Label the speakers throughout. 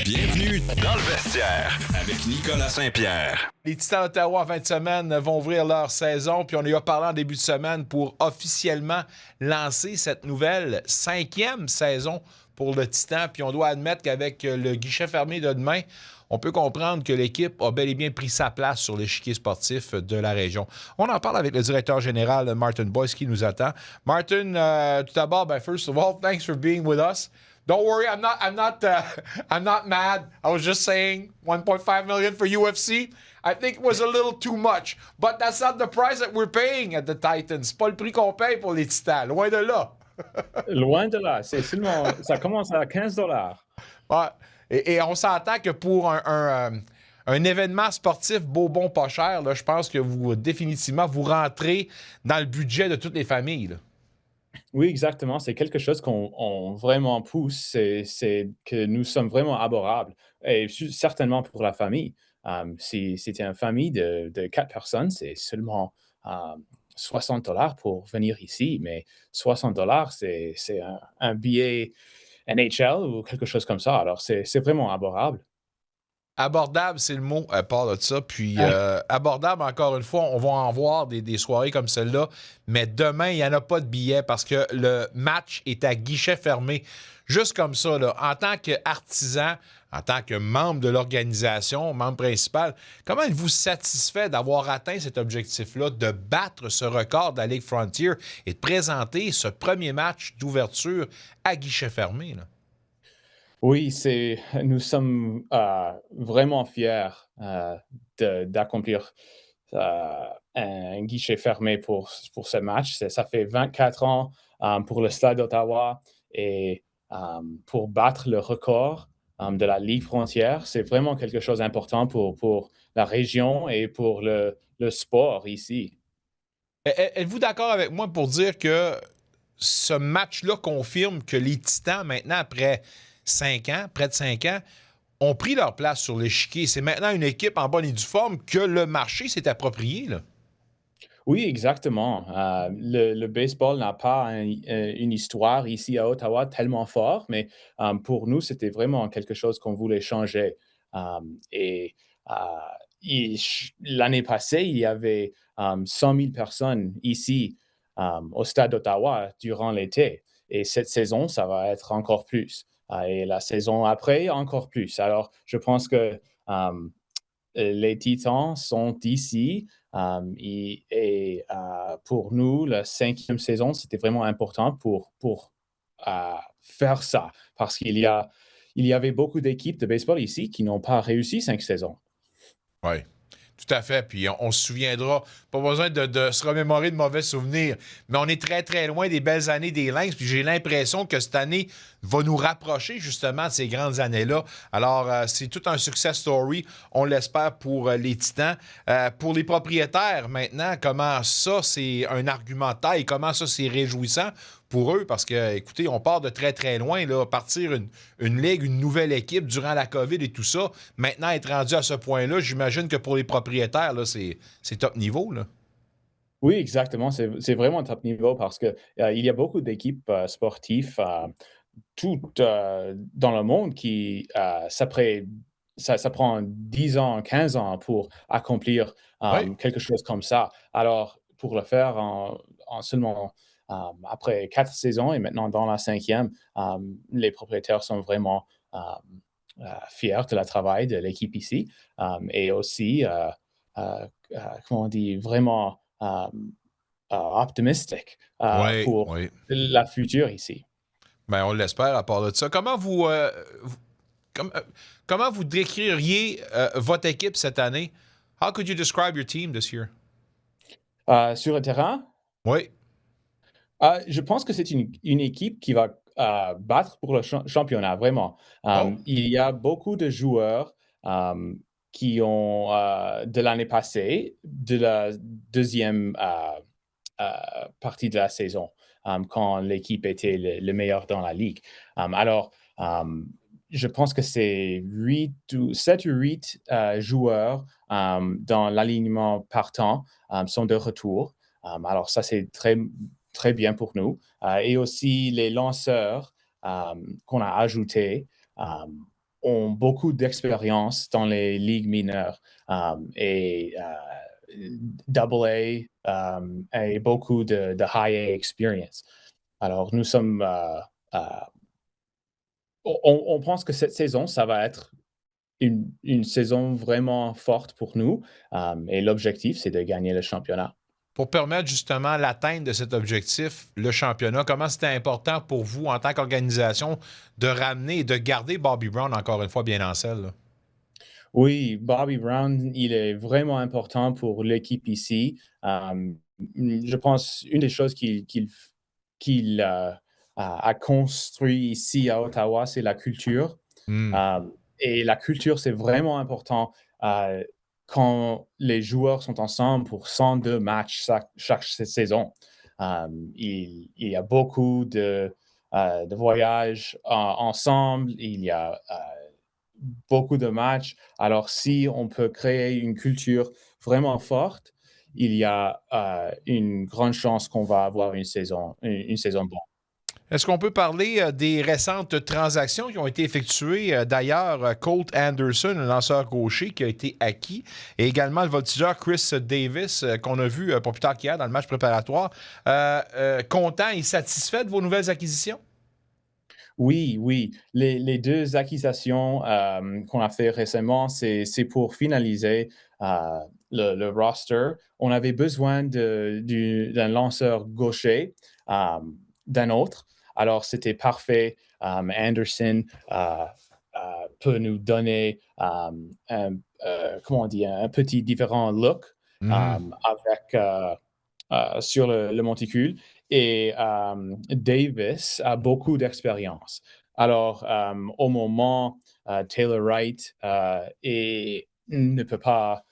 Speaker 1: Bienvenue dans le vestiaire avec Nicolas Saint-Pierre.
Speaker 2: Les Titans d'Ottawa, en fin de semaine, vont ouvrir leur saison. Puis on y a parlé en début de semaine pour officiellement lancer cette nouvelle 5e saison pour le Titan. Puis on doit admettre qu'avec le guichet fermé de demain, on peut comprendre que l'équipe a bel et bien pris sa place sur l'échiquier sportif de la région. On en parle avec le directeur général Martin Boyce qui nous attend. Martin, tout d'abord, first of all, thanks for being with us. Don't worry, I'm not mad. I was just saying 1.5 million for UFC. I think it was a little too much, but that's not the price that we're paying at the Titans. C'est pas le prix qu'on paye pour les Titans, loin de là.
Speaker 3: Loin de là, c'est seulement, ça commence à 15 $.
Speaker 2: Ouais. Et on s'entend que pour un événement sportif beau, bon, pas cher, là, je pense que vous, définitivement, vous rentrez dans le budget de toutes les familles, là.
Speaker 3: Oui, exactement. C'est quelque chose qu'on vraiment pousse. C'est que nous sommes vraiment abordables. Et certainement pour la famille. Si c'était une famille de 4 personnes, c'est seulement 60 $ pour venir ici. Mais 60 $, c'est un billet NHL ou quelque chose comme ça. Alors, c'est vraiment abordable.
Speaker 2: Abordable, c'est le mot, part de ça. Puis, abordable, encore une fois, on va en voir des soirées comme celle-là. Mais demain, il n'y en a pas de billets parce que le match est à guichet fermé. Juste comme ça, là, en tant qu'artisan, en tant que membre de l'organisation, membre principal, comment êtes-vous satisfait d'avoir atteint cet objectif-là, de battre ce record de la Ligue Frontier et de présenter ce premier match d'ouverture à guichet fermé, là?
Speaker 3: Oui, nous sommes vraiment fiers d'accomplir un guichet fermé pour ce match. Ça fait 24 ans pour le Stade d'Ottawa et pour battre le record de la Ligue frontière, c'est vraiment quelque chose d'important pour la région et pour le sport ici.
Speaker 2: Êtes-vous d'accord avec moi pour dire que ce match-là confirme que les Titans, maintenant, après 5 ans, près de 5 ans, ont pris leur place sur l'échiquier? C'est maintenant une équipe en bonne et due forme que le marché s'est approprié, là.
Speaker 3: Oui, exactement. Le baseball n'a pas une histoire ici à Ottawa tellement fort, mais pour nous, c'était vraiment quelque chose qu'on voulait changer. Et euh, l'année passée, il y avait 100 000 personnes ici au stade d'Ottawa durant l'été. Et cette saison, ça va être encore plus. Et la saison après, encore plus. Alors, je pense que les Titans sont ici pour nous, la 5e saison, c'était vraiment important pour faire ça parce il y avait beaucoup d'équipes de baseball ici qui n'ont pas réussi 5 saisons.
Speaker 2: Oui, tout à fait. Puis on se souviendra, pas besoin de se remémorer de mauvais souvenirs, mais on est très, très loin des belles années des Lynx. Puis j'ai l'impression que cette année va nous rapprocher justement de ces grandes années-là. Alors, c'est tout un success story, on l'espère, pour les Titans. Pour les propriétaires, maintenant, comment ça, c'est un argument de taille? Comment ça, c'est réjouissant pour eux? Parce que, écoutez, on part de très, très loin, là, partir une ligue, une nouvelle équipe durant la COVID et tout ça. Maintenant, être rendu à ce point-là, j'imagine que pour les propriétaires, là, c'est top niveau, là.
Speaker 3: Oui, exactement. C'est vraiment top niveau parce que il y a beaucoup d'équipes sportives toutes dans le monde qui ça prend 10 ans, 15 ans pour accomplir
Speaker 2: Oui.
Speaker 3: quelque chose comme ça. Alors, pour le faire en seulement après 4 saisons et maintenant dans la 5e, les propriétaires sont vraiment fiers de la travail de l'équipe ici et aussi, comment on dit, vraiment optimistique
Speaker 2: Oui,
Speaker 3: pour
Speaker 2: oui.
Speaker 3: la future ici.
Speaker 2: Ben, on l'espère à part de ça. Comment vous décririez votre équipe cette année? How could you describe your team this year?
Speaker 3: Sur le terrain,
Speaker 2: Oui.
Speaker 3: je pense que c'est une équipe qui va battre pour le championnat, vraiment.
Speaker 2: Oh,
Speaker 3: Il y a beaucoup de joueurs qui ont, de l'année passée, de la deuxième partie de la saison, quand l'équipe était le meilleur dans la ligue. Alors, je pense que c'est 7 ou 8 joueurs dans l'alignement partant sont de retour. Alors, ça, c'est très, très bien pour nous. Et aussi les lanceurs qu'on a ajoutés. ont beaucoup d'expérience dans les ligues mineures et Double A et beaucoup de High A experience. Alors, nous sommes, on pense que cette saison, ça va être une saison vraiment forte pour nous et l'objectif, c'est de gagner le championnat.
Speaker 2: Pour permettre justement l'atteinte de cet objectif, le championnat, comment c'était important pour vous en tant qu'organisation de ramener et de garder Bobby Brown encore une fois bien en selle? Là?
Speaker 3: Oui, Bobby Brown, il est vraiment important pour l'équipe ici. Je pense une des choses qu'il a construit ici à Ottawa, c'est la culture.
Speaker 2: Hmm.
Speaker 3: Et la culture, c'est vraiment important euh, quand les joueurs sont ensemble pour 102 matchs chaque saison. Il y a beaucoup de voyages ensemble, il y a beaucoup de matchs. Alors, si on peut créer une culture vraiment forte, il y a une grande chance qu'on va avoir une saison bonne.
Speaker 2: Est-ce qu'on peut parler des récentes transactions qui ont été effectuées? D'ailleurs, Colt Anderson, un lanceur gaucher qui a été acquis, et également le voltigeur Chris Davis, qu'on a vu pas plus tard qu'hier dans le match préparatoire. Content et satisfait de vos nouvelles acquisitions?
Speaker 3: Oui, oui. Les 2 acquisitions, qu'on a fait récemment, c'est pour finaliser, le roster. On avait besoin d'un lanceur gaucher, d'un autre. Alors c'était parfait. Anderson, peut nous donner, comment on dit? Un petit différent look,
Speaker 2: Mhm.
Speaker 3: avec, sur le monticule et Davis a beaucoup d'expérience. Alors, au moment, Taylor Wright ne peut pas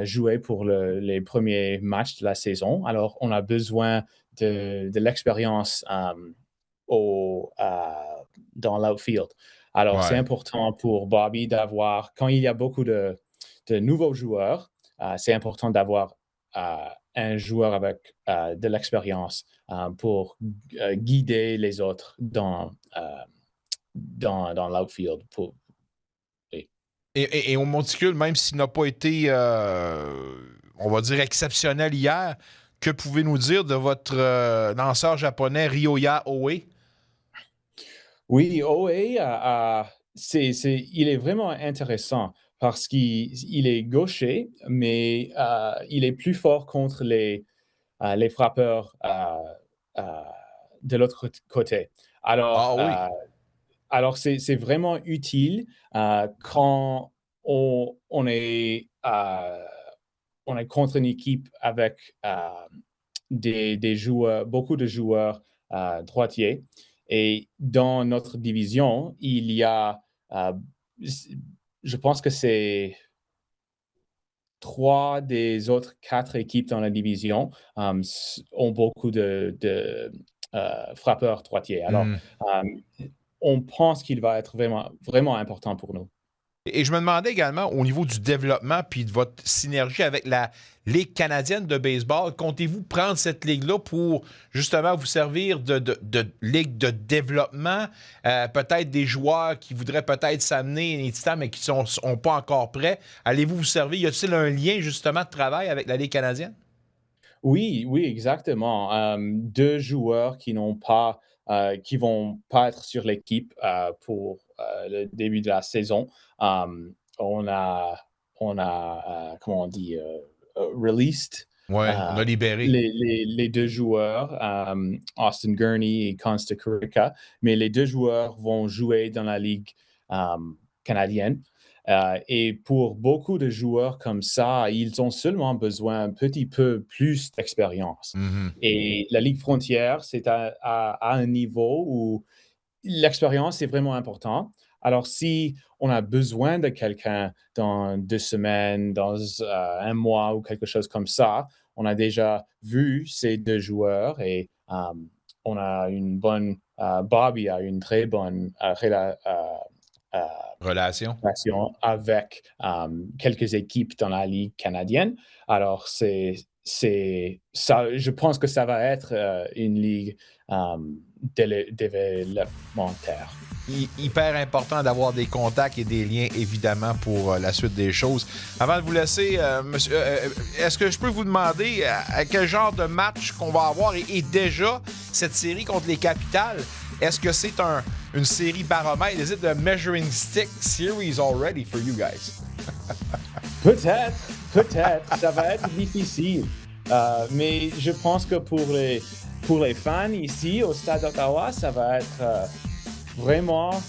Speaker 3: jouer pour les premiers matchs de la saison. Alors, on a besoin de l'expérience dans l'outfield. Alors, c'est
Speaker 2: Ouais.
Speaker 3: important pour Bobby d'avoir, quand il y a beaucoup de nouveaux joueurs, c'est important d'avoir un joueur avec de l'expérience pour guider les autres dans l'outfield. Oui.
Speaker 2: Et au monticule, même s'il n'a pas été, on va dire, exceptionnel hier, que pouvez-nous dire de votre lanceur japonais Ryoya Oe?
Speaker 3: Oui, OA, il est vraiment intéressant parce qu'il est gaucher, mais il est plus fort contre les frappeurs euh, de l'autre côté. Alors,
Speaker 2: Ah oui.
Speaker 3: c'est vraiment utile quand on est, on est contre une équipe avec des joueurs, beaucoup de joueurs droitiers. Et dans notre division, il y a, euh, je pense que c'est 3 des autres 4 équipes dans la division ont beaucoup de frappeurs droitiers. Alors,
Speaker 2: Hmm.
Speaker 3: on pense qu'il va être vraiment, vraiment important pour nous.
Speaker 2: Et je me demandais également, au niveau du développement puis de votre synergie avec la Ligue canadienne de baseball, comptez-vous prendre cette ligue-là pour justement vous servir de ligue de développement? Peut-être des joueurs qui voudraient peut-être s'amener un instant, mais qui ne sont pas encore prêts. Allez-vous vous servir? Y a-t-il un lien justement de travail avec la Ligue canadienne?
Speaker 3: Oui, oui, exactement. 2 joueurs qui vont pas être sur l'équipe, pour, le début de la saison. On a comment on dit? Released,
Speaker 2: Oui, on
Speaker 3: heu,
Speaker 2: a libéré.
Speaker 3: les 2 joueurs, Austin Gurney et Costa Curica, mais les 2 joueurs vont jouer dans la ligue, canadienne. Et pour beaucoup de joueurs comme ça, ils ont seulement besoin un petit peu plus d'expérience.
Speaker 2: Mhm.
Speaker 3: Et la Ligue frontière, c'est à un niveau où l'expérience est vraiment important. Alors, si on a besoin de quelqu'un dans 2 semaines, dans un mois ou quelque chose comme ça, on a déjà vu ces 2 joueurs et on a une bonne, Bobby a une très bonne euh,
Speaker 2: Relation.
Speaker 3: relation avec quelques équipes dans la Ligue canadienne. Alors, c'est ça, je pense que ça va être une ligue développementale.
Speaker 2: Hyper important d'avoir des contacts et des liens, évidemment, pour la suite des choses. Avant de vous laisser, monsieur, est-ce que je peux vous demander à quel genre de match qu'on va avoir et déjà, cette série contre les Capitals, est-ce que c'est une série baromètre? Is it a measuring stick series already for you guys?
Speaker 3: Peut-être, ça va être difficile. Mais je pense que pour les fans ici au Stade d'Ottawa, ça va être vraiment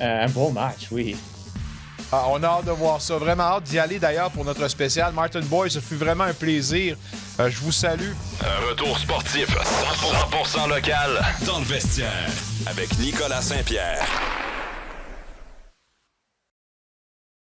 Speaker 3: un bon match, oui.
Speaker 2: On a hâte de voir ça. Vraiment hâte d'y aller d'ailleurs pour notre spécial. Martin Boy, ce fut vraiment un plaisir. Je vous salue.
Speaker 1: Un retour sportif 100% local dans le vestiaire avec Nicolas Saint-Pierre.